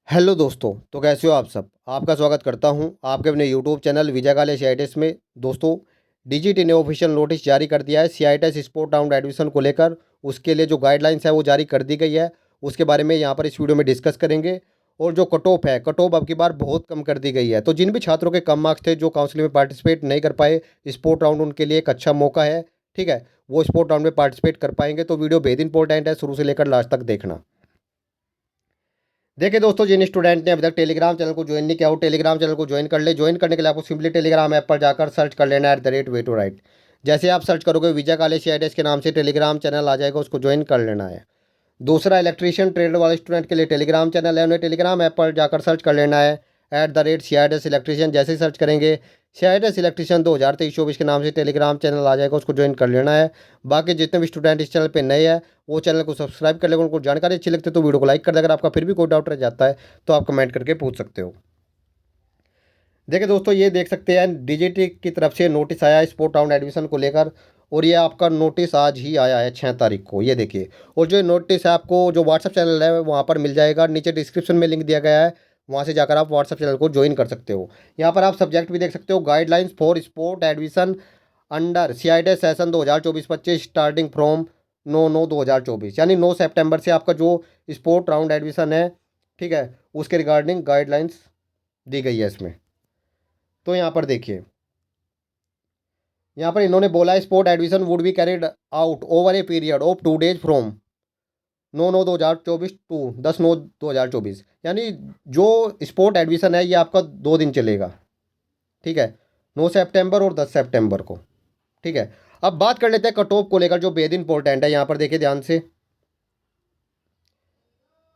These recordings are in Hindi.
हेलो दोस्तों, तो कैसे हो आप सब। आपका स्वागत करता हूं आपके अपने यूट्यूब चैनल विजय काले सीआईटेस में। दोस्तों, डीजीटी ने ऑफिशियल नोटिस जारी कर दिया है सीआईटेस स्पोर्ट राउंड एडमिशन को लेकर। उसके लिए जो गाइडलाइंस है वो जारी कर दी गई है। उसके बारे में यहाँ पर इस वीडियो में डिस्कस करेंगे। और जो कट ऑफ है, कट ऑफ अब की बार बहुत कम कर दी गई है। तो जिन भी छात्रों के कम मार्क्स थे, जो काउंसलिंग में पार्टिसिपेट नहीं कर पाए, स्पोर्ट राउंड उनके लिए एक अच्छा मौका है। ठीक है, वो स्पोर्ट राउंड में पार्टिसिपेट कर पाएंगे। तो वीडियो बेहद इंपॉर्टेंट है, शुरू से लेकर लास्ट तक देखना। देखिए दोस्तों, जिन स्टूडेंट ने अभी तक टेलीग्राम चैनल को ज्वाइन नहीं किया हो, टेलीग्राम चैनल को ज्वाइन कर ले। ज्वाइन करने के लिए आपको सिंपली टेलीग्राम ऐप पर जाकर सर्च कर लेना @वे टू राइट। जैसे आप सर्च करोगे विजय काले सीआईटीएस के नाम से टेलीग्राम चैनल आ जाएगा, उसको ज्वाइन कर लेना है। दूसरा, इलेक्ट्रीशियन ट्रेड वाले स्टूडेंट के लिए टेलीग्राम चैनल है, उन्हें टेलीग्राम ऐप पर जाकर सर्च कर लेना है @CIDS इलेक्ट्रीशियन। जैसे ही सर्च करेंगे CIDS इलेक्ट्रीशियन 2023-24 के नाम से टेलीग्राम चैनल आ जाएगा, उसको ज्वाइन कर लेना है। बाकी जितने भी स्टूडेंट इस चैनल पे नए हैं वो चैनल को सब्सक्राइब कर लेगा। उनको जानकारी अच्छी लगती है तो वीडियो को लाइक कर दे। अगर आपका फिर भी कोई डाउट रह जाता है तो आप कमेंट करके पूछ सकते हो। देखिए दोस्तों, ये देख सकते हैं डीजीटी की तरफ से नोटिस आया है स्पोर्ट राउंड एडमिशन को लेकर। और ये आपका नोटिस आज ही आया है 6 तारीख को, ये देखिए। और जो नोटिस है आपको जो व्हाट्सअप चैनल है वहाँ पर मिल जाएगा, नीचे डिस्क्रिप्शन में लिंक दिया गया है, वहाँ से जाकर आप व्हाट्सअप चैनल को ज्वाइन कर सकते हो। यहाँ पर आप सब्जेक्ट भी देख सकते हो, guidelines for sport admission under CID session 2024-25 starting from 9/9/2024, यानी 9 सितंबर से आपका जो स्पोर्ट राउंड एडमिशन है, ठीक है, उसके रिगार्डिंग गाइडलाइंस दी गई है इसमें। तो यहाँ पर देखिए, यहाँ पर इन्होंने बोला है sport admission would be carried out over a period of 2 days from 9/9/2024 to 10/9/2024, यानी जो स्पोर्ट एडमिशन है ये आपका 2 दिन चलेगा। ठीक है, 9 सितंबर और 10 सितंबर को। ठीक है, अब बात कर लेते हैं कट ऑफ को लेकर, जो बेहद इंपॉर्टेंट है। यहाँ पर देखिए ध्यान से,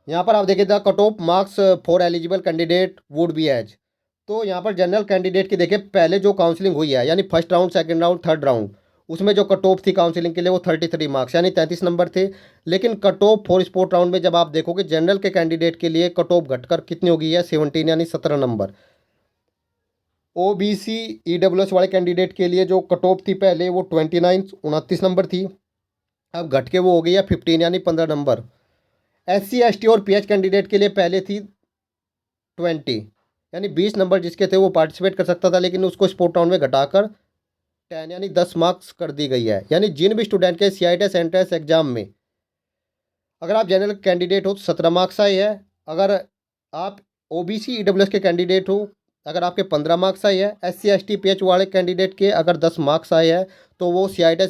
यहाँ पर आप देखिए the cut off marks for eligible candidate would be as. तो यहाँ पर जनरल कैंडिडेट की देखिए पहले जो काउंसलिंग हुई है, यानी first round, second round, third round, उसमें जो कट ऑफ थी काउंसलिंग के लिए वो 33 मार्क्स यानी 33 नंबर थे। लेकिन cut off for sport round में जब आप देखोगे जनरल के कैंडिडेट के लिए कट ऑफ घटकर कितनी हो गई है, 17 यानी 17 नंबर। ओबीसी ईडब्ल्यूएस वाले कैंडिडेट के लिए जो कट ऑफ थी पहले वो 29 नंबर थी, अब घट के वो हो गई है 15 यानी 15 नंबर। SC ST और PH कैंडिडेट के लिए पहले थी 20 यानी 20 नंबर जिसके थे वो पार्टिसिपेट कर सकता था, लेकिन उसको स्पोर्ट राउंड में घटाकर 10 यानी 10 मार्क्स कर दी गई है। यानी जिन भी स्टूडेंट के सीआईटी एंट्रेंस एग्जाम में अगर आप जनरल कैंडिडेट हो तो 17 मार्क्स आए हैं। अगर आप ओबीसी ईडब्ल्यूएस के कैंडिडेट हो, अगर आपके 15 मार्क्स आए हैं। SC ST PH वाले कैंडिडेट के अगर 10 मार्क्स आए हैं तो वो सीआईटी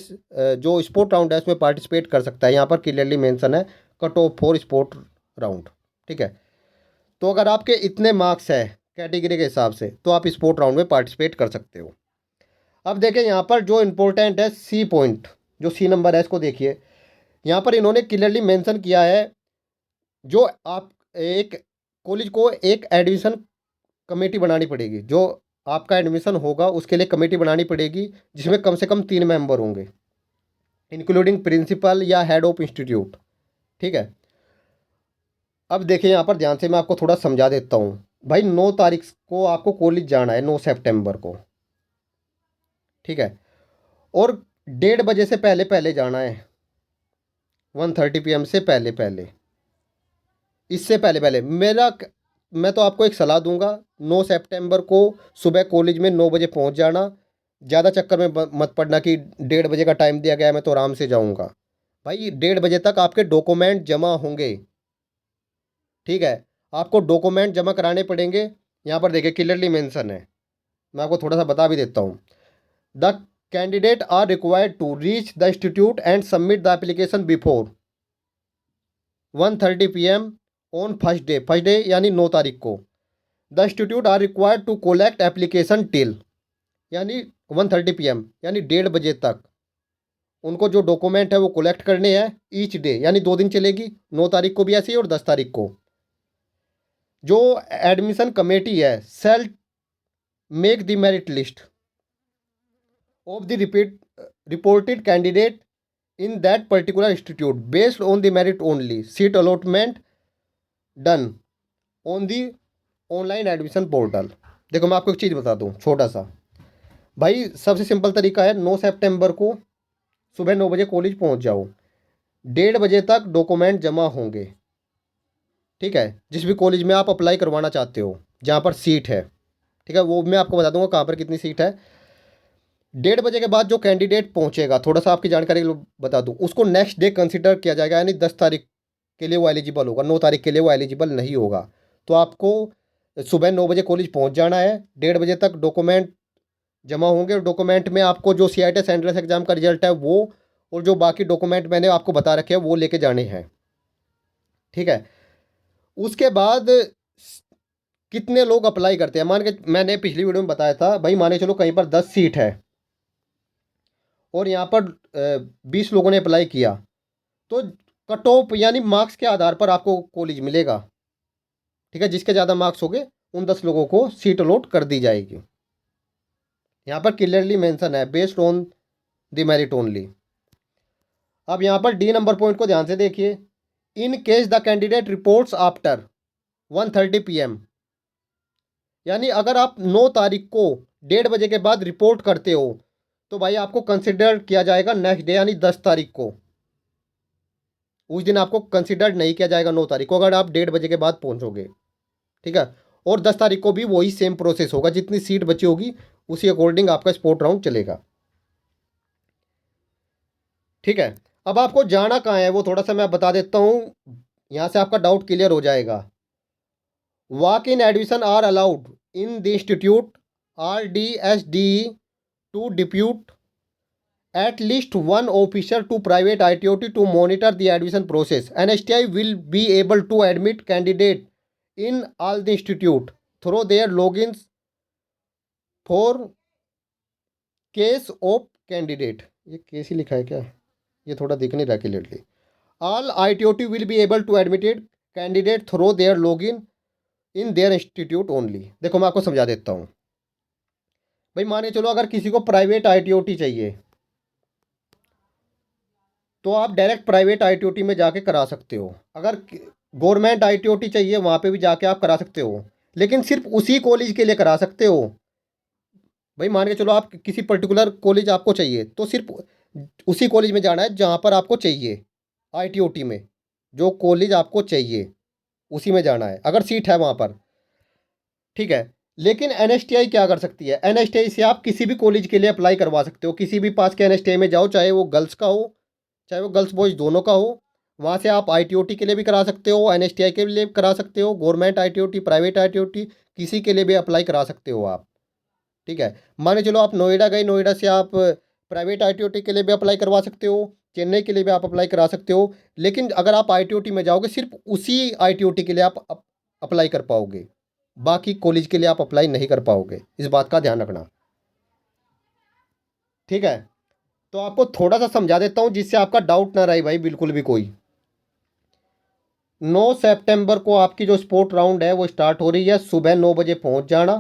जो स्पोर्ट राउंड है उसमें पार्टिसिपेट कर सकता है। यहाँ पर क्लियरली मेंशन है cut off for sport round. ठीक है, तो अगर आपके इतने मार्क्स है कैटेगरी के हिसाब से तो आप स्पोर्ट राउंड में पार्टिसिपेट कर सकते हो। अब देखें यहाँ पर जो इम्पोर्टेंट है सी पॉइंट, जो सी नंबर है इसको देखिए। यहाँ पर इन्होंने क्लियरली मेंशन किया है जो आप एक कॉलेज को एक एडमिशन कमेटी बनानी पड़ेगी। जो आपका एडमिशन होगा उसके लिए कमेटी बनानी पड़ेगी जिसमें कम से कम 3 मेंबर होंगे, इंक्लूडिंग प्रिंसिपल या हेड ऑफ इंस्टीट्यूट। ठीक है, अब देखिए यहाँ पर ध्यान से, मैं आपको थोड़ा समझा देता हूँ। भाई 9 तारीख को आपको कॉलेज जाना है, 9 सितंबर को। ठीक है, और 1:30 बजे से पहले पहले जाना है, 1:30 PM से पहले पहले, इससे पहले पहले मैं तो आपको एक सलाह दूंगा, 9 सितंबर को सुबह कॉलेज में 9 बजे पहुंच जाना। ज़्यादा चक्कर में मत पड़ना कि 1:30 बजे का टाइम दिया गया है मैं तो आराम से जाऊंगा। भाई 1:30 बजे तक आपके डॉक्यूमेंट जमा होंगे। ठीक है, आपको डॉक्यूमेंट जमा कराने पड़ेंगे। यहाँ पर देखिए क्लियरली मेंशन है, मैं आपको थोड़ा सा बता भी देता हूँ। The candidate are required to reach the institute and submit the application before 1:30 PM on first day यानी 9 तारीख को। The institute are required to collect application till, यानी 1:30 PM यानी 1:30 बजे तक उनको जो डॉक्यूमेंट है वो कलेक्ट करने हैं ईच डे, यानी 2 दिन चलेगी, 9 तारीख को भी ऐसे ही और 10 तारीख को। जो एडमिशन कमेटी है shall make the merit list of the reported candidate in that particular institute based on the merit only, seat allotment done on the online admission portal. देखो मैं आपको एक चीज़ बता दूँ छोटा सा, भाई सबसे सिंपल तरीका है 9 सितंबर को सुबह 9 बजे कॉलेज पहुंच जाओ, 1:30 बजे तक डॉक्यूमेंट जमा होंगे। ठीक है, जिस भी कॉलेज में आप अप्लाई करवाना चाहते हो जहाँ पर सीट है, ठीक है, वो मैं आपको बता दूंगा कहाँ पर कितनी सीट है। 1:30 बजे के बाद जो कैंडिडेट पहुंचेगा, थोड़ा सा आपकी जानकारी के लिए बता दूं, उसको नेक्स्ट डे कंसिडर किया जाएगा, यानी 10 तारीख के लिए वो एलिजिबल होगा, 9 तारीख के लिए वो एलिजिबल नहीं होगा। तो आपको सुबह 9 बजे कॉलेज पहुंच जाना है, 1:30 बजे तक डॉक्यूमेंट जमा होंगे। डॉक्यूमेंट में आपको जो CIT एंट्रेंस एग्जाम का रिजल्ट है वो, और जो बाकी डॉक्यूमेंट मैंने आपको बता रखे हैं वो लेके जाने हैं, ठीक है। उसके बाद कितने लोग अप्लाई करते हैं, मान के मैंने पिछली वीडियो में बताया था भाई, माने चलो कहीं पर 10 सीट है और यहाँ पर 20 लोगों ने अप्लाई किया, तो कट ऑफ यानी मार्क्स के आधार पर आपको कॉलेज मिलेगा, ठीक है। जिसके ज़्यादा मार्क्स होंगे उन 10 लोगों को सीट अलॉट कर दी जाएगी। यहाँ पर क्लियरली मेंशन है based on the merit only. अब यहाँ पर डी नंबर पॉइंट को ध्यान से देखिए, in case the candidate reports after 1:30 PM, यानी अगर आप 9 तारीख को 1:30 बजे के बाद रिपोर्ट करते हो तो भाई आपको कंसिडर किया जाएगा नेक्स्ट डे यानी 10 तारीख को। उस दिन आपको कंसिडर नहीं किया जाएगा 9 तारीख को, अगर आप 1:30 बजे के बाद पहुंचोगे, ठीक है। और 10 तारीख को भी वही सेम प्रोसेस होगा, जितनी सीट बची होगी उसी अकॉर्डिंग आपका स्पोर्ट राउंड चलेगा, ठीक है। अब आपको जाना कहाँ है वो थोड़ा सा मैं बता देता हूँ, यहाँ से आपका डाउट क्लियर हो जाएगा। Walk in admission are allowed in the institute RDSDE to depute at least one officer to private ITOT to monitor the admission process. NSTI will be able to admit candidate in all the institute through their logins for case of candidate. ये केस ही लिखा है क्या, ये थोड़ा दिख नहीं रहा clearly. All ITOT will be able to admit candidate through their login in their institute only. देखो मैं आपको समझा देता हूँ भाई, माने चलो अगर किसी को प्राइवेट ITOT चाहिए तो आप डायरेक्ट प्राइवेट ITOT में जाके करा सकते हो। अगर गवर्नमेंट ITOT चाहिए वहाँ पे भी जाके आप करा सकते हो, लेकिन सिर्फ उसी कॉलेज के लिए करा सकते हो। भाई मान के चलो आप किसी पर्टिकुलर कॉलेज आपको चाहिए तो सिर्फ उसी कॉलेज में जाना है जहाँ पर आपको चाहिए, ITOT में जो कॉलेज आपको चाहिए उसी में जाना है अगर सीट है वहाँ पर, ठीक है। लेकिन NSTI क्या कर सकती है, NSTI से आप किसी भी कॉलेज के लिए अप्लाई करवा सकते हो, किसी भी पास के NSTI में जाओ, चाहे वो गर्ल्स का हो चाहे वो गर्ल्स बॉयज़ दोनों का हो, वहाँ से आप ITOT के लिए भी करा सकते हो, NSTI के लिए करा सकते हो, गवर्नमेंट ITOT प्राइवेट ITOT किसी के लिए भी अप्लाई करा सकते हो आप, ठीक है। माने चलो आप नोएडा गए, नोएडा से आप प्राइवेट ITOT के लिए भी अप्लाई करवा सकते हो, चेन्नई के लिए भी आप अप्लाई करा सकते हो, लेकिन अगर आप ITOT में जाओगे सिर्फ उसी ITOT के लिए आप अप्लाई कर पाओगे, बाकी कॉलेज के लिए आप अप्लाई नहीं कर पाओगे, इस बात का ध्यान रखना, ठीक है। तो आपको थोड़ा सा समझा देता हूँ जिससे आपका डाउट ना रहे भाई बिल्कुल भी कोई। 9 सितंबर को आपकी जो स्पोर्ट राउंड है वो स्टार्ट हो रही है, सुबह 9 बजे पहुँच जाना,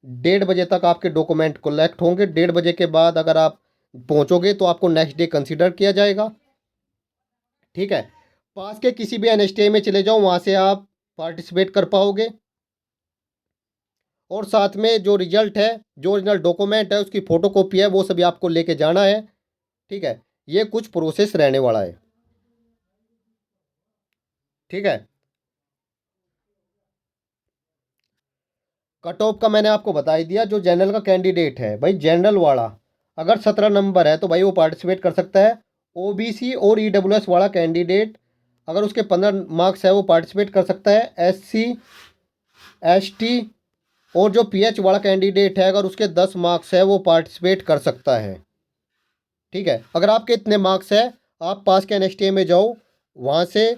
1:30 बजे तक आपके डॉक्यूमेंट कलेक्ट होंगे, 1:30 बजे के बाद अगर आप पहुँचोगे तो आपको नेक्स्ट डे कंसिडर किया जाएगा, ठीक है। पास के किसी भी NSTI में चले जाओ, वहाँ से आप पार्टिसिपेट कर पाओगे, और साथ में जो रिजल्ट है, जो ओरिजिनल डॉक्यूमेंट है उसकी फ़ोटो कॉपी है वो सभी आपको लेके जाना है, ठीक है। ये कुछ प्रोसेस रहने वाला है, ठीक है। कट ऑफ का मैंने आपको बता ही दिया। जो जनरल का कैंडिडेट है भाई, जनरल वाला अगर 17 नंबर है तो भाई वो पार्टिसिपेट कर सकता है। OBC और EWS वाला कैंडिडेट अगर उसके 15 मार्क्स है वो पार्टिसिपेट कर सकता है। SC ST और जो PH वाला कैंडिडेट है अगर उसके 10 मार्क्स है वो पार्टिसिपेट कर सकता है, ठीक है। अगर आपके इतने मार्क्स है आप पास के NSTI में जाओ, वहाँ से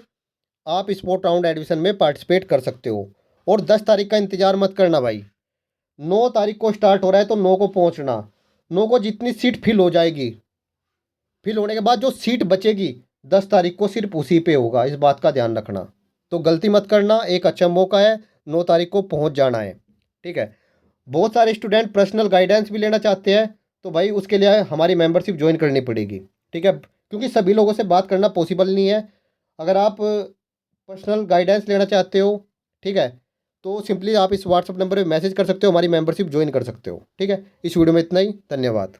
आप स्पोर्ट राउंड एडमिशन में पार्टिसिपेट कर सकते हो। और 10 तारीख का इंतज़ार मत करना भाई, 9 तारीख को स्टार्ट हो रहा है तो 9 को पहुँचना। 9 को जितनी सीट फिल हो जाएगी, फिल होने के बाद जो सीट बचेगी 10 तारीख को सिर्फ उसी पे होगा, इस बात का ध्यान रखना। तो गलती मत करना, एक अच्छा मौका है, 9 तारीख को पहुँच जाना है, ठीक है। बहुत सारे स्टूडेंट पर्सनल गाइडेंस भी लेना चाहते हैं तो भाई उसके लिए हमारी मेंबरशिप ज्वाइन करनी पड़ेगी, ठीक है, क्योंकि सभी लोगों से बात करना पॉसिबल नहीं है। अगर आप पर्सनल गाइडेंस लेना चाहते हो, ठीक है, तो सिंपली आप इस व्हाट्सअप नंबर पे मैसेज कर सकते हो, हमारी मेंबरशिप ज्वाइन कर सकते हो, ठीक है। इस वीडियो में इतना ही, धन्यवाद।